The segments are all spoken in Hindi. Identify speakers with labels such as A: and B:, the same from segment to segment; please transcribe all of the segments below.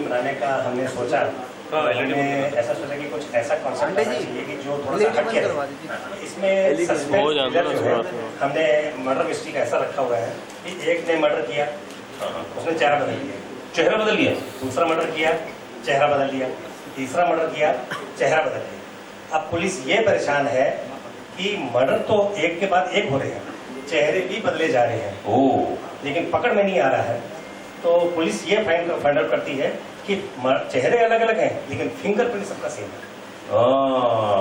A: बनाने का हमने सोचा, हमने ऐसा सोचा कि कुछ ऐसा कॉन्सेप्ट होना चाहिए कि जो थोड़ा सा हटके रहे। इसमें सस्पेंस जो है हमने मर्डर मिस्ट्री का ऐसा रखा हुआ है कि एक ने मर्डर किया, उसने चेहरा बदल लिया,
B: चेहरा बदल लिया,
A: दूसरा मर्डर किया, चेहरा बदल लिया, तीसरा मर्डर किया, चेहरा बदल लिया। अब पुलिस ये परेशान है कि मर्डर तो एक के बाद एक हो रहे हैं, चेहरे भी बदले जा रहे हैं।
B: ओह,
A: लेकिन पकड़ में नहीं आ रहा है। तो पुलिस ये फाइंड आउट करती है कि चेहरे अलग अलग हैं लेकिन फिंगरप्रिंट सबका सेम है।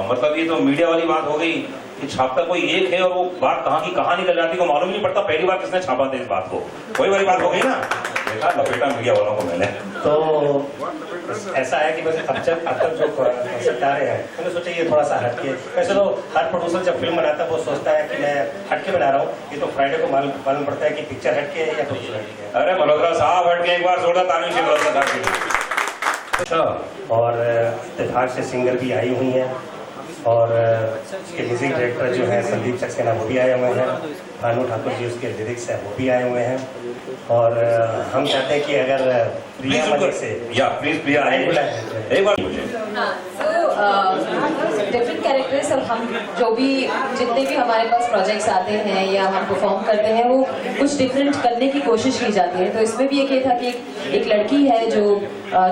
B: मतलब ये तो मीडिया वाली बात हो गई कि छापता कोई एक है और वो बात कहाँ की कहाँ निकल जाती है, को मालूम नहीं पड़ता पहली बार किसने छापा था इस बात को। वही वाली बात हो गई ना, देखा लपेटा मीडिया वालों को मैंने।
A: तो ऐसा है कि बस अब तक जो कॉन्सेप्ट आ रहे हैं मैंने सोचा ये थोड़ा सा हटके। वैसे तो हर प्रोड्यूसर जब फिल्म बनाता है वो सोचता है कि मैं हटके बना रहा हूँ, ये तो फ्राइडे को मालूम पड़ता है कि पिक्चर हटके है या प्रोड्यूसर हटके।
B: अरे मल्होत्रा साहब हटके एक बार जोरदार ताली से मल्होत्रा साहब।
A: अच्छा, और इत्तेफाक से सिंगर भी आई हुई हैं और उसके म्यूजिक डायरेक्टर जो है संदीप सक्सेना वो भी आए हुए हैं, भानु ठाकुर जी उसके लिरिक्स हैं वो भी आए हुए हैं। और हम चाहते हैं कि अगर प्रिया मलिक से
B: या प्लीज प्रिया एक बार
C: डिफरेंट कैरेक्टर्स। अब हम जो भी जितने भी हमारे पास प्रोजेक्ट्स आते हैं या हम परफॉर्म करते हैं वो कुछ डिफरेंट करने की कोशिश की जाती है। तो इसमें भी ये था कि एक लड़की है जो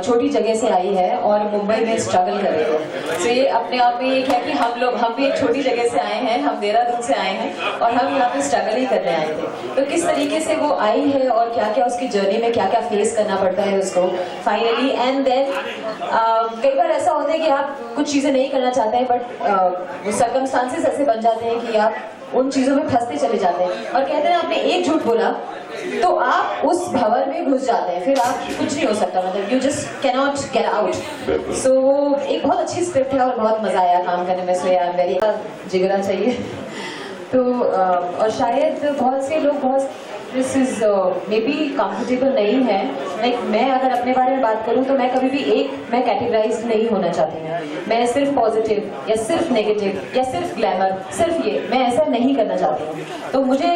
C: छोटी जगह से आई है और मुंबई में स्ट्रगल कर रही है। तो ये अपने आप में एक है कि हम भी एक छोटी जगह से आए हैं, हम देहरादून से आए हैं और हम यहाँ पे स्ट्रगल ही करने आए थे। तो किस तरीके से वो आई है और क्या क्या उसकी जर्नी में क्या क्या फेस करना पड़ता है उसको फाइनली। एंड देन कई बार ऐसा होता है कि आप कुछ चीजें नहीं करना चाहते हैं बट वो सर्कमस्टांसेस ऐसे बन जाते हैं कि आप उन चीजों में फंसते चले जाते हैं और कहते हैं आपने एक झूठ बोला तो आप उस भंवर में घुस जाते हैं, फिर आप कुछ नहीं हो सकता, मतलब you just can not get out. So एक बहुत अच्छी स्क्रिप्ट है और बहुत मजा आया काम करने में। सो आई एम वेरी जिगरा चाहिए तो और शायद बहुत से लोग बहुत this is may be comfortable नहीं है। लाइक मैं अगर अपने बारे में बात करूं तो मैं कभी भी मैं कैटेगराइज नहीं होना चाहती हूँ। मैं सिर्फ पॉजिटिव या सिर्फ नेगेटिव या सिर्फ ग्लैमर, सिर्फ ये मैं ऐसा नहीं करना चाहती हूँ। तो मुझे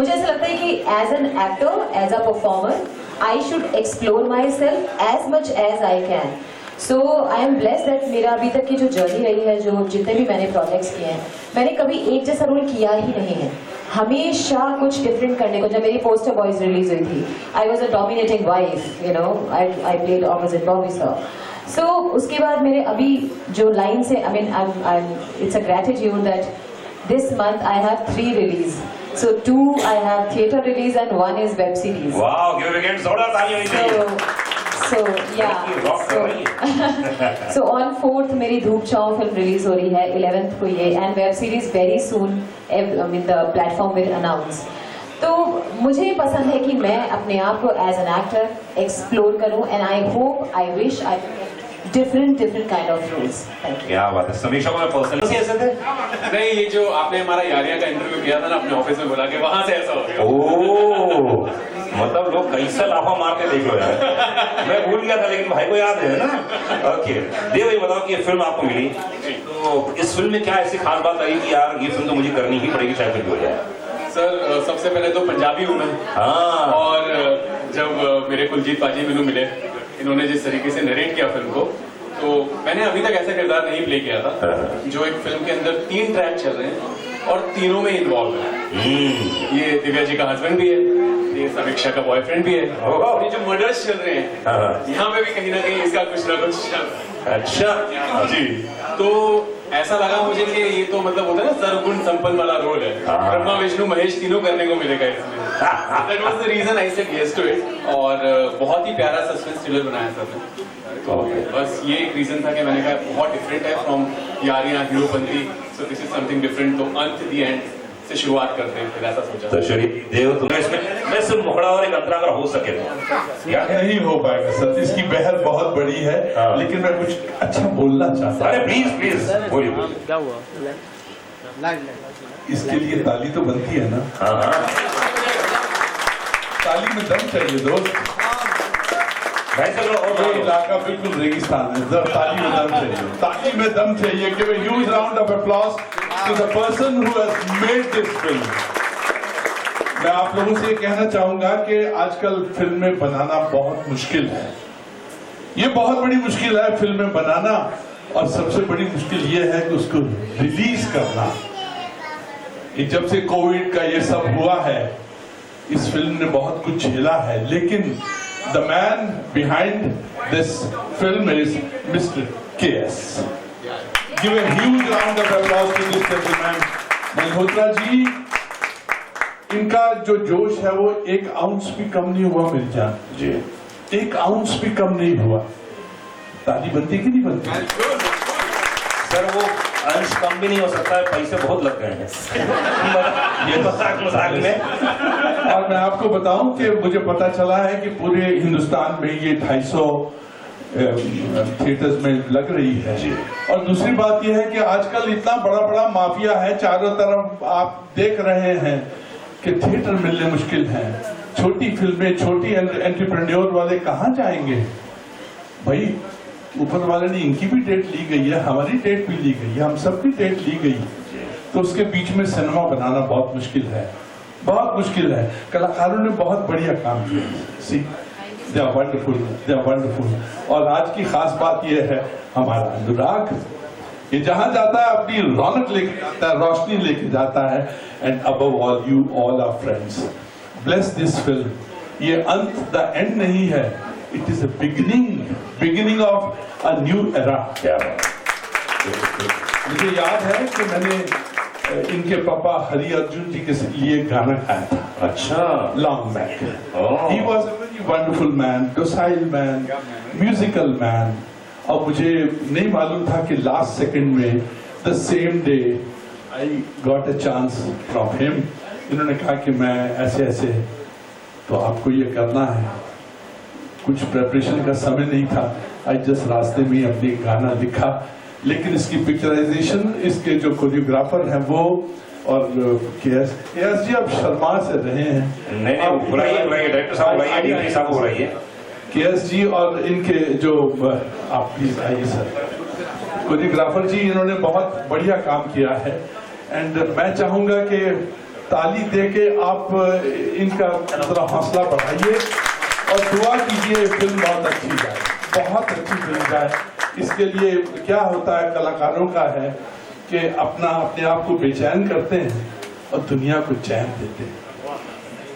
C: ऐसा लगता है कि as an actor, as a performer, I should explore myself as much as I can. So I am blessed that मेरा अभी तक की जो जर्नी रही है, जो जितने भी मैंने प्रोजेक्ट्स किए हैं, मैंने कभी एक जैसा रोल किया ही नहीं है, हमेशा कुछ डिफरेंट करने को। जब मेरी पोस्टर बॉयज रिलीज हुई थी, I was a dominating wife, you know, I played opposite Bobby sir. So उसके बाद मेरे अभी जो लाइन से I mean it's a gratitude that this month I have 3 release. So 2 I have theatre release and 1 is web series.
B: Wow, give it again.
C: So so on 4th मेरी धूप छाँव फिल्म रिलीज हो रही है, 11th को ये, and web series very soon I mean the platform will announce. तो मुझे पसंद है कि मैं अपने आप को एज एन एक्टर एक्सप्लोर करूं and I hope I wish I different kind of roles.
B: क्या बात है। समीक्षा को मैं पर्सनली ऐसे थे
D: नहीं, ये जो आपने हमारा यारिया का इंटरव्यू किया था ना अपने ऑफिस में बुला के, वहां से ऐसा हो गया।
B: ओह, मतलब लोग कैसे लाफा मार के देख लो यार। मैं भूल गया था लेकिन भाई को याद है ना। ओके देव, ये बताओ कि ये फिल्म आपको मिली तो इस फिल्म में क्या ऐसी खास बात आई कि यार ये फिल्म तो मुझे करनी ही पड़ेगी चाहे कुछ हो जाए?
D: सर सबसे पहले तो पंजाबी हूँ मैं।
B: हाँ।
D: और जब मेरे कुलजीत पाजी मैनू मिले, इन्होंने जिस तरीके से नरेट किया फिल्म को, तो मैंने अभी तक ऐसा किरदार नहीं प्ले किया था जो एक फिल्म के अंदर 3 ट्रैक चल रहे हैं और तीनों में इन्वॉल्व है। ये दिव्या जी का हस्बैंड भी है, ये समीक्षा का बॉयफ्रेंड भी है, ये जो मर्डर्स चल रहे हैं यहाँ पे भी कहीं ना कहीं इसका कुछ ना कुछ।
B: अच्छा
D: जी, तो ऐसा लगा मुझे कि ये तो मतलब होता है ना सर्वगुण संपन्न वाला रोल है, ब्रह्मा विष्णु महेश तीनों करने को मिलेगा इसमें। That was the reason I said yes to it। और बहुत ही प्यारा सस्पेंस थ्रिलर बनाया सबने। तो बस ये एक रीजन था कि मैंने कहा बहुत डिफरेंट है from Yaariyan Heropanti, so this is something different. तो अंत दी एंड से शुरुआत करते हैं, फिर ऐसा सोचा।
B: तो शरीफ देव तुम्हें इसमें मैं सिर्फ मुखड़ा और एक अंतरा अगर हो सके तो
E: या नहीं हो पाएगा सर, इसकी बहर बहुत बड़ी है। लेकिन मैं कुछ अच्छा बोलना चाहता हूँ।
B: अरे प्लीज बोलिए।
F: क्या हुआ?
E: इसके लिए ताली तो बनती है ना। ताली में दम चाहिए दोस्त। ये इलाका बिल्कुल रेगिस्तान है, ताली में दम चाहिए, ताली में दम चाहिए। Give a huge round of applause to the person who has made this film. मैं आप लोगों से ये कहना चाहूंगा कि आजकल फिल्में बनाना बहुत मुश्किल है। ये बहुत बड़ी मुश्किल है फिल्में बनाना, और सबसे बड़ी मुश्किल ये है कि उसको रिलीज करना। ये जब से कोविड का ये सब हुआ है, इस फिल्म ने बहुत कुछ झेला है, लेकिन the man behind this film is mister KS। Give a huge round of applause to this gentleman. Malhotra ji, इनका जो जोश है वो 1 आउंस भी कम नहीं हुआ मेरी जान जी, 1 आउंस भी कम नहीं हुआ। ताली बनती कि नहीं बनती?
B: सर वो अंश कम भी नहीं हो सकता है, पैसे बहुत लग गए हैं। ये मजाक में।
E: और मैं आपको बताऊं कि मुझे पता चला है कि पूरे हिंदुस्तान में ये 250 थिएटर्स में लग रही है। और दूसरी बात यह है कि आजकल इतना बड़ा बड़ा माफिया है चारों तरफ, आप देख रहे हैं कि थिएटर मिलने मुश्किल है। छोटी फिल्में, छोटी एंटरप्रेन्योर वाले कहाँ जाएंगे भाई? ऊपर वाले ने इनकी भी डेट ली गई है, हमारी डेट भी ली गई है, हम सबकी डेट ली गई, तो उसके बीच में सिनेमा बनाना बहुत मुश्किल है, बहुत मुश्किल है। कलाकारों ने बहुत बढ़िया काम किया, see they are wonderful, they are wonderful. और आज की खास बात यह है, हमारा अनुराग ये जहां जाता है अपनी रौनक लेके जाता है, रोशनी लेके जाता है। And above all you all are friends, bless this film. ये अंत, द एंड नहीं है, it is a beginning of a new era. मुझे याद है कि मैंने इनके पापा हरि अर्जुन जी के लिए गाना गाया था।
B: अच्छा,
E: long back. He was a very wonderful man, docile man, musical man. और मुझे नहीं मालूम था कि लास्ट सेकंड में, the same day I got a chance from him. इन्होंने कहा कि मैं ऐसे ऐसे, तो आपको ये करना है। कुछ प्रेपरेशन का समय नहीं था, आई जस्ट रास्ते में अपनी गाना लिखा। लेकिन इसकी पिक्चराइजेशन, इसके जो कोरियोग्राफर हैं वो, और KS जी आप शर्मा से रहे हैं।
B: नहीं बुलाइए डायरेक्टर साहब, बुलाइए DP साहब को बुलाइए।
E: KS जी और इनके जो, आप प्लीज आइए सर, कोरियोग्राफर जी, इन्होंने बहुत बढ़िया काम किया है। एंड मैं चाहूंगा कि ताली दे के आप इनका थोड़ा हौसला बढ़ाइए और दुआ कीजिए फिल्म बहुत अच्छी जाए, बहुत अच्छी फिल्म जाए। इसके लिए क्या होता है कलाकारों का है कि अपने आप को बेचैन करते हैं और दुनिया को चैन देते हैं।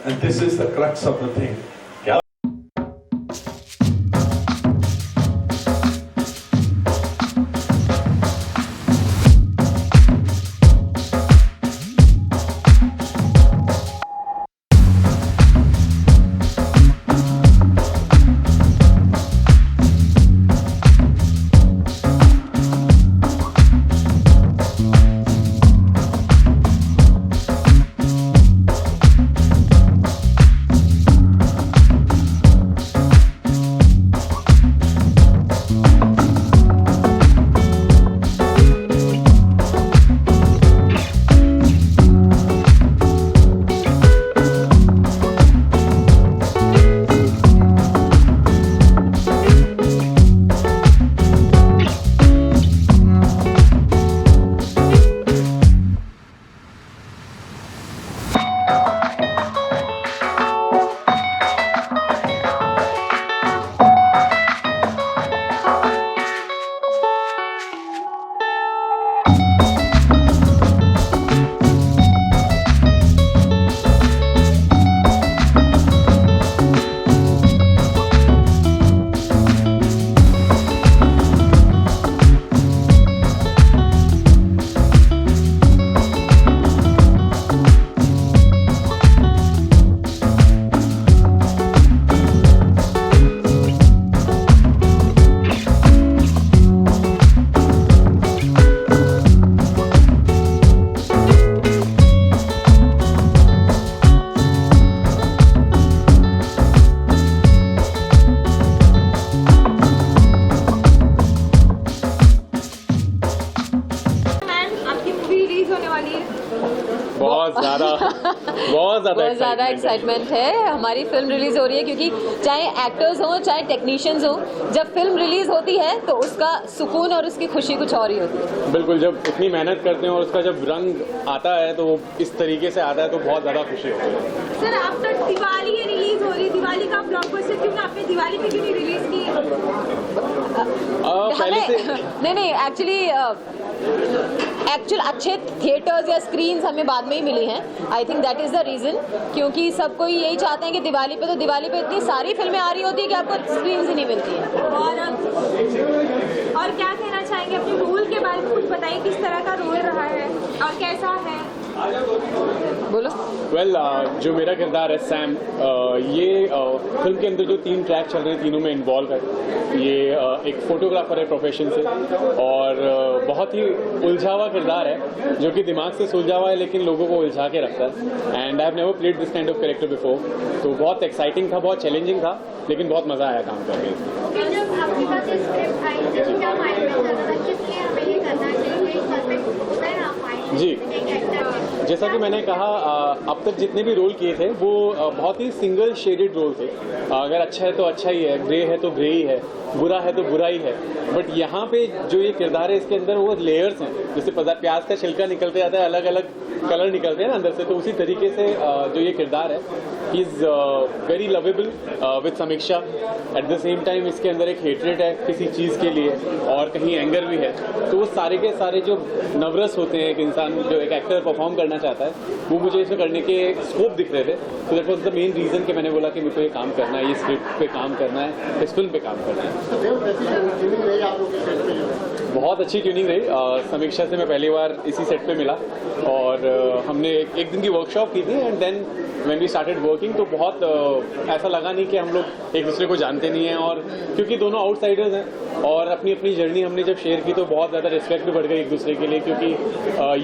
E: And this is the crux of the thing.
C: बहुत ज़्यादा एक्साइटमेंट है। हमारी फिल्म रिलीज हो रही है क्योंकि चाहे एक्टर्स हों चाहे टेक्नीशियंस हों, जब फिल्म रिलीज होती है तो उसका सुकून और उसकी खुशी कुछ और ही होती है।
D: बिल्कुल, जब इतनी मेहनत करते हैं और उसका जब रंग आता है तो वो इस तरीके से आता है तो बहुत ज़्यादा खुशी होती है।
G: सर आफ्टर दिवाली ये रिलीज हो रही है, दिवाली का ब्लॉकबस्टर क्यों आपने दिवाली पे क्यों नहीं रिलीज की?
D: पहले से
C: नहीं एक्चुअल अच्छे थिएटर्स या स्क्रीन्स हमें बाद में ही मिली हैं। I think that is the reason, क्योंकि सब कोई यही चाहते हैं कि दिवाली पे इतनी सारी फिल्में आ रही होती है कि आपको स्क्रीन्स ही नहीं मिलती हैं।
G: और क्या कहना चाहेंगे अपने रोल के बारे में? कुछ बताइए, किस तरह का रोल रहा है और कैसा है?
C: बोलो।
D: वेल जो मेरा किरदार है सैम, ये फिल्म के अंदर जो 3 ट्रैक चल रहे हैं तीनों में इन्वॉल्व है। ये एक फोटोग्राफर है प्रोफेशन से और बहुत ही उलझा हुआ किरदार है जो कि दिमाग से सुलझा हुआ है लेकिन लोगों को उलझा के रखता है। And I have never played this kind of character before, तो बहुत एक्साइटिंग था, बहुत चैलेंजिंग था, लेकिन बहुत मजा आया काम करके।
H: जब आपके पास ये स्क्रिप्ट आई तो क्या माइंड में चल रहा था किस लिए हमें ये करना चाहिए, ये परफेक्ट होता है आप माइंड
D: जी।
H: एक एक्टर
D: जैसा कि मैंने कहा अब तक जितने भी रोल किए थे वो बहुत ही सिंगल शेडेड रोल थे। अगर अच्छा है तो अच्छा ही है, ग्रे है तो ग्रे ही है, बुरा है तो बुरा ही है। बट यहाँ पे जो ये किरदार है इसके अंदर वो लेयर्स हैं, जैसे प्याज का छिलका निकलते जाता है, अलग अलग कलर निकलते हैं ना अंदर से, तो उसी तरीके से जो ये किरदार है he is very lovable with समीक्षा। एट द सेम टाइम इसके अंदर एक हेट्रेड है किसी चीज़ के लिए और कहीं एंगर भी है, तो वो सारे के सारे जो नर्वस होते हैं एक इंसान जो एक एक्टर परफॉर्म करना चाहता है वो मुझे इसमें करने के स्कोप दिख रहे थे। तो that was the main reason कि मैंने बोला कि मुझे ये काम करना है, ये स्क्रिप्ट पे काम करना है, इस फिल्म पे काम करना है। बहुत अच्छी ट्यूनिंग रही। समीक्षा से मैं पहली बार इसी सेट पे मिला और हमने एक दिन की वर्कशॉप की थी and then when we started working तो बहुत ऐसा लगा नहीं कि हम लोग एक दूसरे को जानते नहीं हैं, और क्योंकि दोनों आउटसाइडर्स हैं और अपनी अपनी जर्नी हमने जब शेयर की तो बहुत ज़्यादा रिस्पेक्ट भी बढ़ गई एक दूसरे के लिए, क्योंकि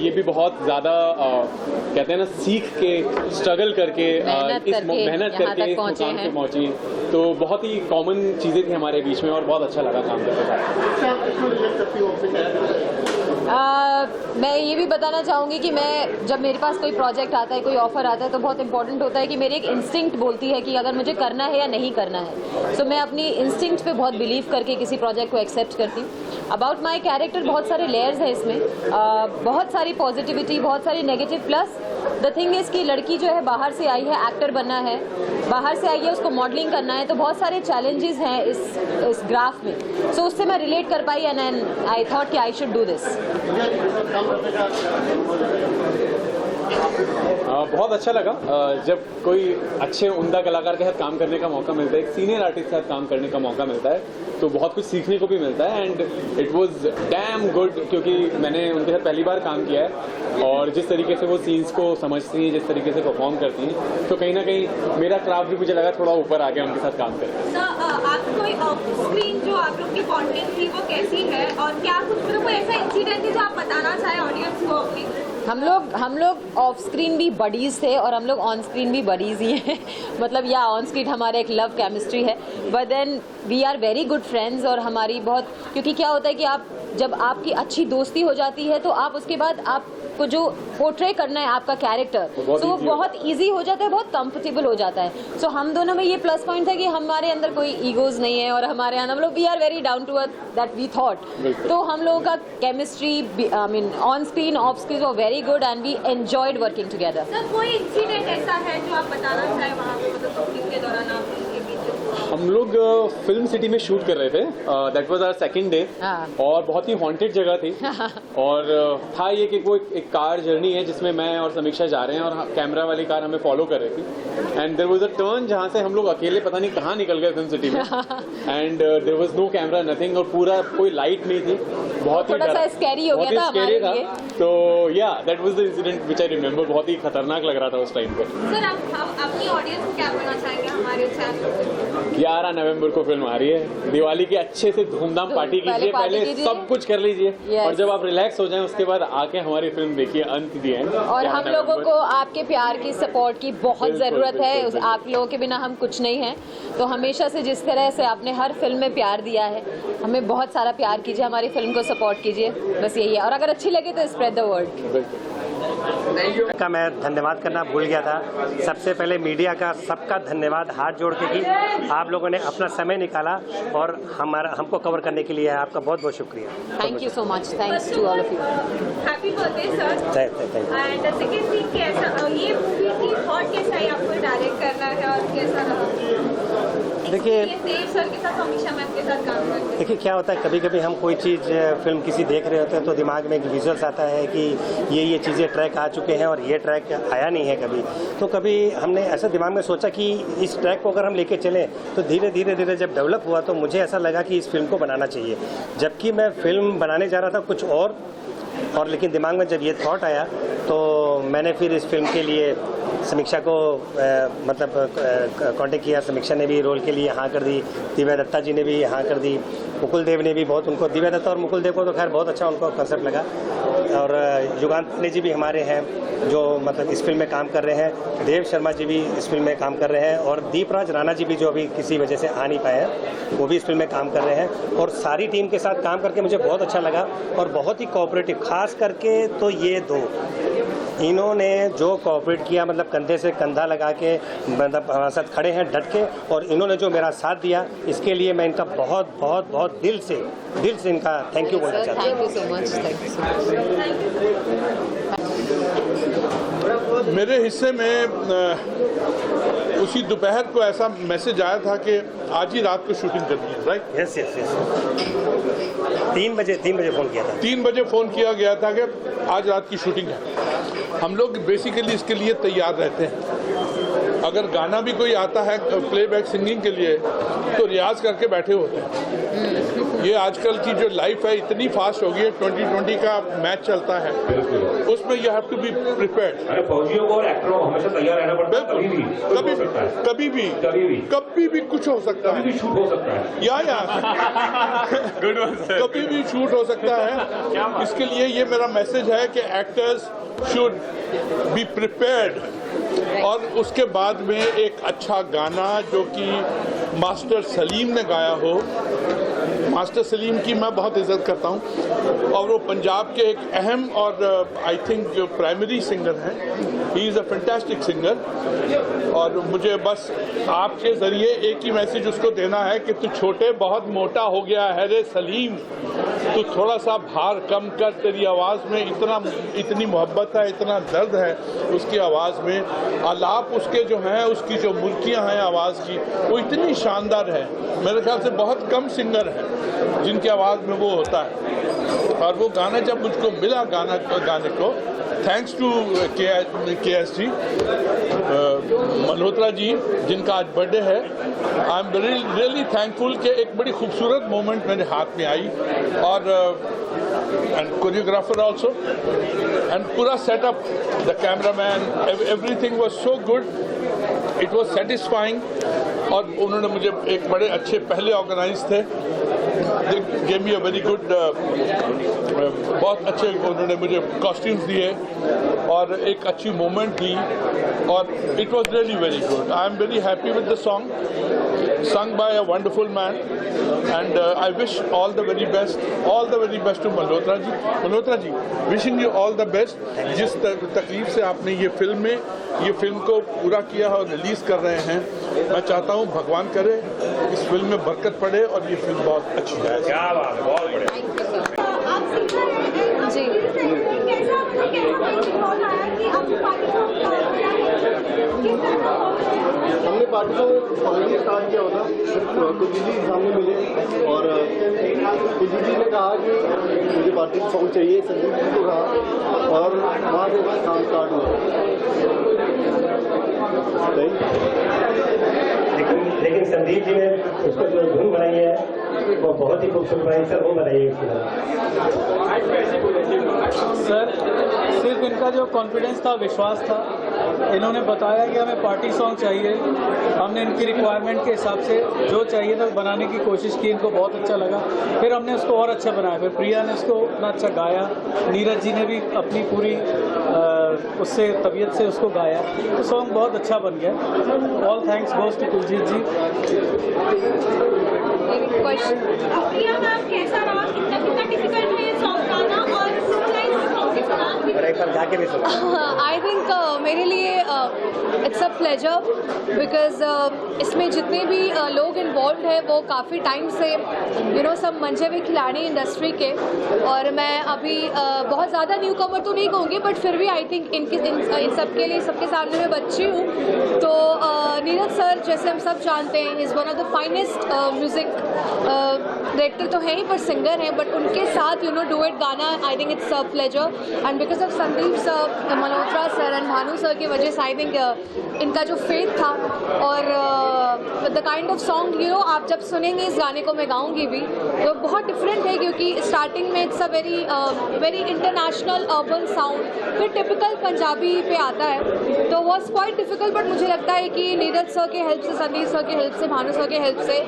D: ये भी बहुत ज़्यादा कहते हैं ना सीख के स्ट्रगल करके मेहनत करके इस मुकाम पे पहुँची हैं। तो बहुत ही कॉमन चीज़ें थी हमारे बीच में और बहुत अच्छा लगा काम करके साथ।
C: मैं ये भी बताना चाहूँगी कि मैं जब मेरे पास कोई प्रोजेक्ट आता है, कोई ऑफर आता है, तो बहुत इंपॉर्टेंट होता है कि मेरी एक इंस्टिंक्ट बोलती है कि अगर मुझे करना है या नहीं करना है। तो मैं अपनी इंस्टिंक्ट पे बहुत बिलीव करके किसी प्रोजेक्ट को एक्सेप्ट करती हूँ। अबाउट माई कैरेक्टर बहुत सारे लेयर्स हैं इसमें, बहुत सारी पॉजिटिविटी, बहुत सारी negative, plus the thing is कि लड़की जो है बाहर से आई है, एक्टर बनना है, बाहर से आई है, उसको मॉडलिंग करना है, तो बहुत सारे चैलेंजेस हैं इस ग्राफ में। सो उससे मैं रिलेट कर पाई एंड आई थॉट कि आई शुड डू दिस।
D: बहुत अच्छा लगा जब कोई अच्छे उम्दा कलाकार के साथ काम करने का मौका मिलता है, एक सीनियर आर्टिस्ट के साथ काम करने का मौका मिलता है, तो बहुत कुछ सीखने को भी मिलता है। And it was damn good, क्योंकि मैंने उनके साथ पहली बार काम किया है और जिस तरीके से वो सीन्स को समझती हैं, जिस तरीके से परफॉर्म करती हैं, तो कहीं ना कहीं मेरा क्राफ्ट भी मुझे लगा थोड़ा ऊपर आ गया उनके साथ काम करके।
G: आपको ऑफ स्क्रीन जो आप लोग की बॉन्डिंग थी वो कैसी है और क्या कुछ कोई ऐसा इंसिडेंट है जो आप बताना चाहें ऑडियंस को अपनी?
C: हम लोग ऑफ स्क्रीन भी बडीज़ थे और हम लोग ऑन स्क्रीन भी बडीज़ ही हैं। मतलब या ऑन स्क्रीन हमारा एक लव केमिस्ट्री है, but then we are very good friends. और हमारी बहुत, क्योंकि क्या होता है कि जब आपकी अच्छी दोस्ती हो जाती है तो आप उसके बाद आपको जो पोर्ट्रे करना है आपका कैरेक्टर, तो वो बहुत ईजी हो जाता है, बहुत कंफर्टेबल हो जाता है। सो हम दोनों में ये प्लस पॉइंट है कि हमारे अंदर कोई ईगोज नहीं है और हमारे अंदर हम लोग we are very down to earth that we thought. तो हम लोगों का chemistry I mean on screen off screen वो very good and we enjoyed working together.
G: Sir कोई इंसिडेंट ऐसा है जो आप बताना चाहें वहाँ पे, मतलब शूटिंग के दौरान आप
D: हम लोग फिल्म सिटी में शूट कर रहे थे, that was our second day, और बहुत ही हॉन्टेड जगह थी। और था ये कि वो एक कार जर्नी है जिसमें मैं और समीक्षा जा रहे हैं और कैमरा वाली कार हमें फॉलो कर रही थी। And there was a turn जहाँ से हम लोग अकेले पता नहीं कहाँ निकल गए फिल्म सिटी में, and there was no camera, nothing, और पूरा कोई लाइट नहीं थी, बहुत ही
C: स्कैरी हो गया था हमारे लिए।
D: तो या that was the incident which I remember, बहुत ही खतरनाक लग रहा था उस टाइम पे।
G: सर आप अपनी ऑडियंस को क्या बोलना चाहेंगे हमारे चैनल?
D: 11 नवंबर को फिल्म आ रही है, दिवाली की अच्छे से धूमधाम पार्टी कीजिए, पहले सब कुछ कर लीजिए और जब आप रिलैक्स हो जाएं उसके बाद आके हमारी फिल्म देखिए अंत दी एंड।
C: और हम लोगों को आपके प्यार की, सपोर्ट की बहुत ज़रूरत है। आप लोगों के बिना हम कुछ नहीं हैं। तो हमेशा से जिस तरह से आपने हर फिल्म में प्यार दिया है, हमें बहुत सारा प्यार कीजिए, हमारी फिल्म को सपोर्ट कीजिए, बस यही है। और अगर अच्छी लगे तो स्प्रेड द वर्ड।
A: का मैं धन्यवाद करना भूल गया था। सबसे पहले मीडिया का सबका धन्यवाद हाथ जोड़ के कि आप लोगों ने अपना समय निकाला और हमको कवर करने के लिए आपका बहुत बहुत शुक्रिया।
C: Thank you so much, thanks to all of you.
G: Happy birthday sir.
A: Thank you.
G: And second thing कैसा ये मूवी की थॉट कैसा है, आपको डायरेक्ट करना है और कैसा रहा?
F: देखिए
G: ये देव सर के साथ समीक्षा मैम के साथ काम करते
F: देखिए क्या होता है, कभी कभी हम कोई चीज़ फिल्म किसी देख रहे होते हैं तो दिमाग में एक विजुअल्स आता है कि ये चीज़ें ट्रैक आ चुके हैं और ये ट्रैक आया नहीं है कभी। तो कभी हमने ऐसा दिमाग में सोचा कि इस ट्रैक को अगर हम लेके चलें तो धीरे धीरे जब डेवलप हुआ तो मुझे ऐसा लगा कि इस फिल्म को बनाना चाहिए। जबकि मैं फिल्म बनाने जा रहा था कुछ और लेकिन दिमाग में जब ये थॉट आया तो मैंने फिर इस फिल्म के लिए समीक्षा को कांटेक्ट किया। समीक्षा ने भी रोल के लिए हाँ कर दी, दिव्या दत्ता जी ने भी हाँ कर दी, मुकुल देव ने भी बहुत, उनको दिव्या दत्ता और मुकुल देव को तो खैर बहुत अच्छा उनको कंसेप्ट लगा। और युगांत पांडे जी भी हमारे हैं जो मतलब इस फिल्म में काम कर रहे हैं, देव शर्मा जी भी इस फिल्म में काम कर रहे हैं और दीपराज राणा जी भी जो अभी किसी वजह से आ नहीं पाए हैं वो भी इस फिल्म में काम कर रहे हैं। और सारी टीम के साथ काम करके मुझे बहुत अच्छा लगा और बहुत ही कोऑपरेटिव, खास करके तो ये दो, इन्होंने जो कोऑपरेट किया मतलब कंधे से कंधा लगा के मतलब हमारे साथ खड़े हैं डट के, और इन्होंने जो मेरा साथ दिया इसके लिए मैं इनका बहुत बहुत बहुत दिल से इनका थैंक यू बोलना चाहता हूँ।
C: Thank you so much, thank you so much.
E: मेरे हिस्से में उसी दोपहर को ऐसा मैसेज आया था कि आज ही रात को शूटिंग करनी है, राइट?
A: यस 3 बजे फ़ोन किया था।
E: 3 बजे फ़ोन किया गया था कि आज रात की शूटिंग है। हम लोग बेसिकली इसके लिए तैयार रहते हैं। अगर गाना भी कोई आता है प्लेबैक सिंगिंग के लिए तो रियाज करके बैठे होते हैं। ये आजकल की जो लाइफ है इतनी फास्ट हो गई है, 2020 का मैच चलता है, उसमें you have to be prepared.
B: अरे फौजियों को और एक्टरों को हमेशा तैयार रहना पड़ता है, कभी भी कुछ हो सकता है, कभी भी शूट हो सकता है कभी भी शूट हो सकता है। इसके लिए ये मेरा मैसेज है कि एक्टर्स शुड बी प्रिपेयर्ड। और उसके बाद में एक अच्छा गाना जो कि मास्टर सलीम ने गाया हो, मास्टर सलीम की मैं बहुत इज्जत करता हूँ और वो पंजाब के एक अहम और आई थिंक जो प्राइमरी सिंगर हैं, he is a fantastic singer. और मुझे बस आपके ज़रिए एक ही मैसेज उसको देना है कि तू छोटे बहुत मोटा हो गया है रे सलीम, तू थोड़ा सा भार कम कर, तेरी आवाज़ में इतनी मोहब्बत है, इतना दर्द है उसकी आवाज़ में, आलाप उसके जो हैं, उसकी जो मुर्कियाँ हैं आवाज़ की वो इतनी शानदार है। मेरे ख्याल से बहुत कम सिंगर हैं जिनकी आवाज़ में वो होता है। और वो गाना जब मुझको मिला गाने को, थैंक्स टू KS जी, मल्होत्रा जी जिनका आज बर्थडे है, आई एम रियली थैंकफुल कि एक बड़ी खूबसूरत मोमेंट मेरे हाथ में आई। और एंड कोरियोग्राफर ऑल्सो एंड पूरा setup, the cameraman, everything was so good, it was satisfying. और उन्होंने मुझे एक बड़े अच्छे पहले ऑर्गेनाइज थे, gave me a very good, बहुत अच्छे उन्होंने मुझे कॉस्ट्यूम्स दिए और एक अच्छी मोमेंट दी और it was really very good. I am very happy with the song sung by a wonderful man and I wish all the very best to Malhotra ji. Malhotra ji, wishing you all the best। जिस तकलीफ से आपने ये फिल्म को पूरा किया और रिलीज कर रहे हैं, मैं चाहता हूँ भगवान करे इस फिल्म में बरकत पड़े और ये फिल्म बहुत अच्छी है। क्या बात है, बहुत बढ़िया।
G: आप सिंगर हैं जी, कैसा रोल आया कि आपकी पार्टी को किस तरह
I: हमने पार्टी को ऑलरेडी स्टार्ट किया होता, कुलजीत जी सामने मिले और कुलजीत जी ने कहा कि मुझे पार्टी सॉन्ग चाहिए, संदीप जी को कहा और वहाँ से काम स्टार्ट हुआ।
A: लेकिन संदीप जी ने उसको जो धुन बनाई है वो बहुत ही खूबसूरत बनाई सर, वो बनाइए
J: सर। सिर्फ इनका जो कॉन्फिडेंस था, विश्वास था, इन्होंने बताया कि हमें पार्टी सॉन्ग चाहिए, हमने इनकी रिक्वायरमेंट के हिसाब से जो चाहिए था बनाने की कोशिश की, इनको बहुत अच्छा लगा, फिर हमने उसको और अच्छा बनाया, फिर प्रिया ने उसको इतना अच्छा गाया, नीरज जी ने भी अपनी पूरी उससे तबीयत से उसको गाया, तो सॉन्ग बहुत अच्छा बन गया। All thanks goes to Kuljeet ji.
G: Priya ma'am कैसा रहा, कितना डिफिकल्ट है ये सॉन्ग गाना और
F: एक बार गा के भी सुना।
K: आई थिंक मेरे लिए इट्स अ प्लेजर बिकॉज इसमें जितने भी लोग इन्वॉल्व हैं वो काफ़ी टाइम से सब मंजे हुए खिलाड़ी इंडस्ट्री के, और मैं अभी बहुत ज़्यादा न्यू कमर तो नहीं कहूँगी, बट फिर भी आई थिंक इन सब के लिए सबके सामने मैं बच्ची हूँ। तो नीरज सर जैसे हम सब जानते हैं is one of the finest music director तो हैं ही पर सिंगर हैं, बट उनके साथ डुएट गाना I think it's a pleasure, and because of Sandeep sir, Malhotra sir and Bhanu sir की वजह से आई थिंक इनका जो फेथ था और द काइंड ऑफ सॉन्ग आप जब सुनेंगे इस गाने को, मैं गाऊंगी भी, तो बहुत डिफरेंट है क्योंकि स्टार्टिंग में it's a very international urban sound, फिर टिपिकल पंजाबी पे आता है, तो वॉज क्वाइट डिफिकल्ट। बट मुझे लगता है कि नीरज सर के हेल्प से, संदीप सर के हेल्प से, भानु सर के हेल्प से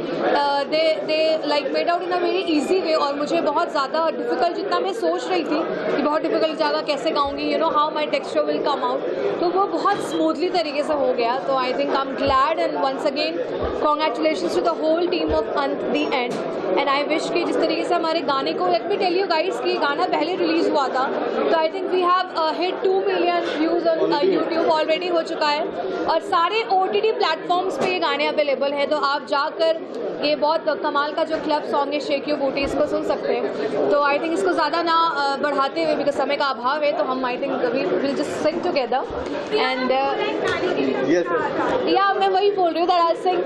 K: they like made out in a very easy way, और मुझे बहुत ज़्यादा डिफिकल्ट जितना मैं सोच रही थी कि बहुत डिफिकल्ट जगह कैसे गाऊंगी, how my texture will come out, तो वो बहुत स्मूथली तरीके से हो गया। तो I think I am glad and once again congratulations to the whole team of Ant the end, and I wish कि जिस तरीके से हमारे गाने को, let me tell you guys कि गाना पहले रिलीज़ हुआ था, तो I think we have hit 2 million views on YouTube already हो चुका है, और सारे OTT प्लेटफॉर्म्स पे ये गाने अवेलेबल हैं, तो आप जाकर ये बहुत कमाल का जो क्लब सॉन्ग है शेक योर बूटी, इसको सुन सकते हैं। तो आई थिंक इसको ज़्यादा ना बढ़ाते हुए, बिकॉज समय का अभाव है, तो हम I think we will just sing together and या मैं वही बोल रही हूँ दैट आई सिंग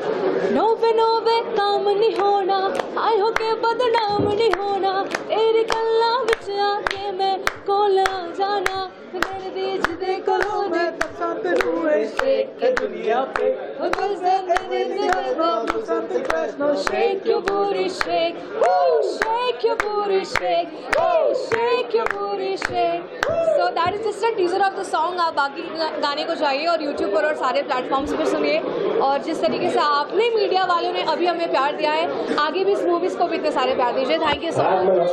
K: नोवे काम नहीं होना, आए हो के बदनाम नहीं होना, तेरी गल्ला विच आके मैं कोल जाना, मेरे दिल दे कोलों ने पसंद हुए शेक के दुनिया पे, shake your booty shake, woo, shake your booty shake, woo, shake your booty shake. So that is just a teaser of the song. आप बाकी गाने को जाइए और YouTube पर और सारे प्लेटफॉर्म्स पर सुनिए, और जिस तरीके से आपने मीडिया वालों ने अभी हमें प्यार दिया है, आगे भी इस मूवीज़ को भी इतने सारे प्यार दीजिए। Thank you so much.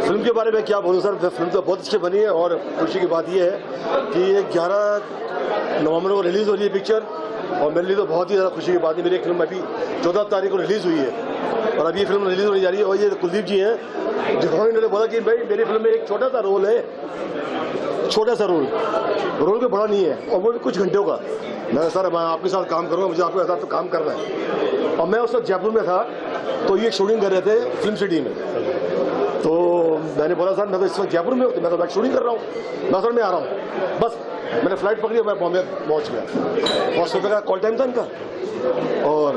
I: Film के बारे में क्या बोलूँ सर, फिल्म तो बहुत अच्छी बनी है, और खुशी की बात यह है कि ये 11 नवंबर को रिलीज़ हो रही है पिक्चर, और मेरे लिए तो बहुत ही ज़्यादा खुशी की बात है। मेरी फिल्म अभी 14 तारीख को रिलीज़ हुई है, और अभी ये फिल्म रिलीज़ होने जा रही है, और ये कुलदीप जी हैं जिन्होंने इन्होंने बोला कि भाई मेरी फिल्म में एक छोटा सा रोल है, छोटा सा रोल कोई बड़ा नहीं है, और वो भी कुछ घंटों का। मैं सर मैं आपके साथ काम करूँगा, मुझे आपके साथ तो काम करना है। और मैं उस वक्त जयपुर में था, तो ये शूटिंग कर रहे थे फिल्म सिटी में, तो मैंने बोला सर मैं तो इस वक्त जयपुर में हूँ, मैं तो शूटिंग कर रहा हूँ, मैं सर मैं आ रहा हूँ। बस मैंने फ्लाइट पकड़ी और मैं बॉम्बे पहुँच गया, बहुत रुपये का कॉल टाइम था इनका, और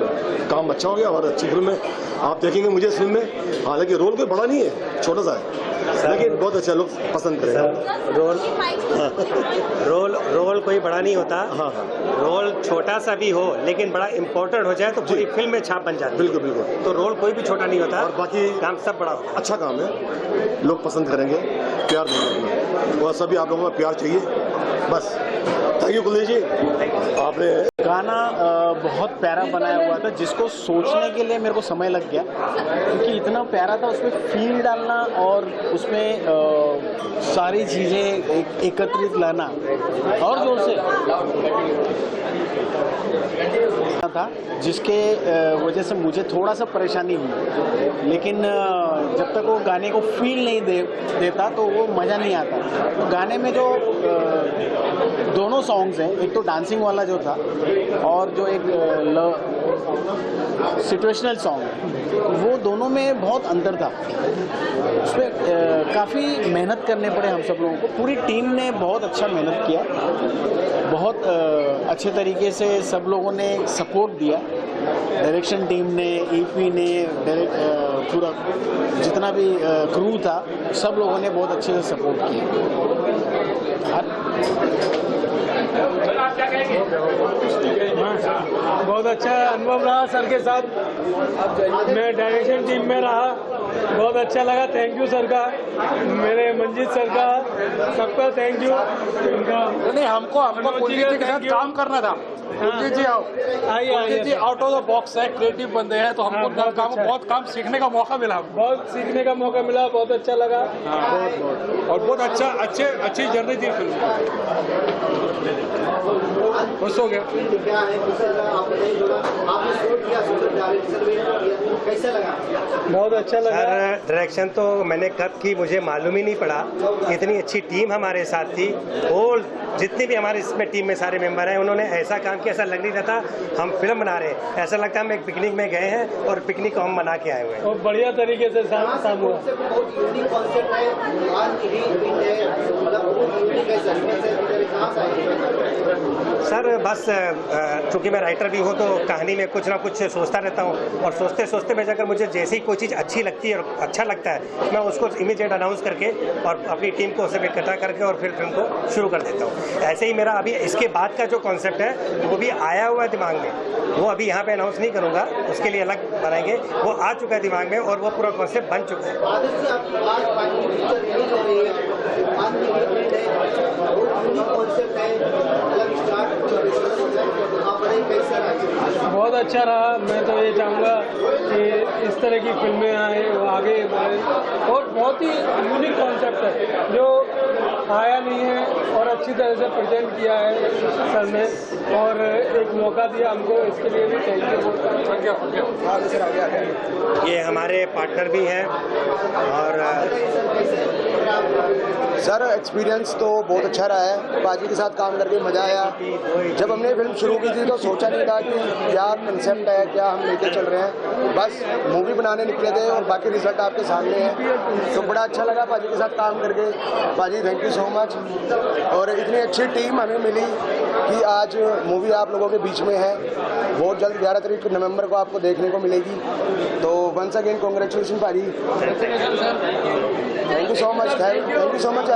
I: काम अच्छा हो गया, और अच्छी फिल्म है। आप देखेंगे मुझे इस फिल्म में, हालांकि रोल कोई बड़ा नहीं है, छोटा सा है, लेकिन बहुत अच्छा लोग पसंद करेंगे।
F: रोल कोई बड़ा नहीं होता,
I: हाँ
F: रोल छोटा सा भी हो लेकिन बड़ा इम्पोर्टेंट हो जाए तो पूरी फिल्म में छाप बन जाती है।
I: बिल्कुल बिल्कुल।
F: तो रोल कोई भी छोटा नहीं होता,
I: और बाकी
F: काम सब बड़ा होता है।
I: अच्छा काम है, लोग पसंद करेंगे, प्यार देंगे, और सभी आप लोगों का प्यार चाहिए बस। थैंक यू कुलदीप जी। आपने
L: गाना बहुत प्यारा बनाया हुआ था, जिसको सोचने के लिए मेरे को समय लग गया, क्योंकि इतना प्यारा था, उसमें फील डालना और उसमें सारी चीज़ें एकत्रित लाना, और जोर से था, जिसके वजह से मुझे थोड़ा सा परेशानी हुई, लेकिन जब तक वो गाने को फील नहीं देता तो वो मज़ा नहीं आता। तो गाने में जो दोनों सॉन्ग्स हैं, एक तो डांसिंग वाला जो था, और जो एक सिचुएशनल सॉन्ग है, वो दोनों में बहुत अंतर था। उसमें काफ़ी मेहनत करने पड़े हम सब लोगों को, पूरी टीम ने बहुत अच्छा मेहनत किया, बहुत अच्छे तरीके से सब लोगों ने सपोर्ट दिया, डायरेक्शन टीम ने, EP ने, पूरा जितना भी क्रू था, सब लोगों ने बहुत अच्छे से सपोर्ट किया।
J: बहुत अच्छा अनुभव रहा सर के साथ, मैं डायरेक्शन टीम में रहा, बहुत अच्छा लगा। थैंक यू सर का, मेरे मंजीत सर का, सबका थैंक यू।
L: नहीं, हमको कुलदीप जी के साथ काम करना था। कुलदीप जी आओ, कुलदीप जी आउट ऑफ द बॉक्स है, क्रिएटिव बंदे हैं, तो हमको बहुत काम सीखने का मौका मिला,
J: बहुत सीखने का मौका मिला, बहुत अच्छा लगा।
L: और बहुत अच्छी जर्नी थी फिल्म, खुश हो गया।
J: बहुत अच्छा लगा।
F: सर डायरेक्शन तो मैंने कब की मुझे मालूम ही नहीं पड़ा। इतनी अच्छी टीम हमारे साथ थी और जितने भी हमारे इसमें टीम में सारे मेंबर हैं उन्होंने ऐसा काम किया, ऐसा लग नहीं रहा था हम फिल्म बना रहे हैं, ऐसा लगता है हम एक पिकनिक में गए हैं और पिकनिक को हम मना के आए हुए हैं।
J: और बढ़िया तरीके से शाम हुआ।
F: सर बस चूंकि मैं राइटर भी हूँ तो कहानी में कुछ ना कुछ सोचता रहता हूँ और सोचते सोचते में अगर मुझे जैसे ही कोई चीज़ अच्छी लगती है और अच्छा लगता है मैं उसको इमीडिएट अनाउंस करके और अपनी टीम को उसे इकट्ठा करके और फिर फिल्म को शुरू कर देता हूँ। ऐसे ही मेरा अभी इसके बाद का जो कॉन्सेप्ट है वो भी आया हुआ है दिमाग में, वो अभी यहाँ पे अनाउंस नहीं करूँगा, उसके लिए अलग बनाएंगे। वो आ चुका है दिमाग में और वो पूरा कॉन्सेप्ट बन चुका
J: बहुत अच्छा रहा। मैं तो ये चाहूँगा कि इस तरह की फिल्में आए, वो आगे बढ़े और बहुत ही यूनिक कॉन्सेप्ट है जो आया नहीं है और अच्छी तरह से प्रेजेंट किया है सर ने और एक मौका दिया हमको, इसके लिए भी थैंक यू।
F: ये हमारे पार्टनर भी हैं और
I: सर एक्सपीरियंस तो बहुत अच्छा रहा है, बाजी के साथ काम करके मज़ा आया। जब हमने फिल्म शुरू की थी तो सोचा नहीं था कि क्या कंसेप्ट है, क्या हम लेके चल रहे हैं, बस मूवी बनाने निकले थे और बाकी रिजल्ट आपके सामने है। तो बड़ा अच्छा लगा बाजी के साथ काम करके। बाजी थैंक यू सो मच। और इतनी अच्छी टीम हमें मिली कि आज मूवी आप लोगों के बीच में है, बहुत जल्द 11 तारीख नवंबर को आपको देखने को मिलेगी। तो वंस अगेन कॉन्ग्रेचुलेशन भाजी, thank you so much, thank you so much.